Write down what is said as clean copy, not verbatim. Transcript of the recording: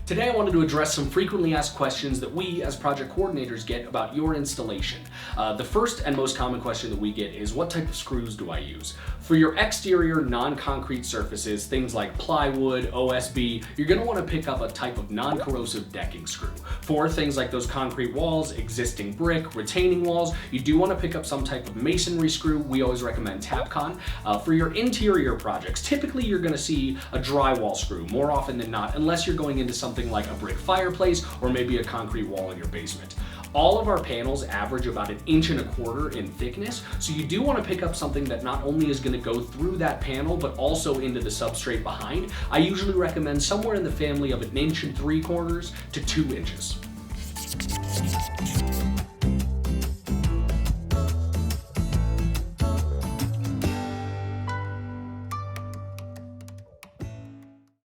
Today I wanted to address some frequently asked questions that we as project coordinators get about your installation. The first and most common question that we get is, what type of screws do I use? For your exterior non-concrete surfaces, things like plywood, OSB, you're going to want to pick up a type of non-corrosive decking screw. For things like those concrete walls, existing brick, retaining walls, you do want to pick up some type of masonry screw. We always recommend Tapcon. For your interior projects, typically you're going to see a drywall screw more often than not, unless you're going into something like a brick fireplace or maybe a concrete wall in your basement. All of our panels average about 1.25 inches in thickness, so you do want to pick up something that not only is going to go through that panel, but also into the substrate behind. I usually recommend somewhere in the family of 1.75 inches to 2 inches.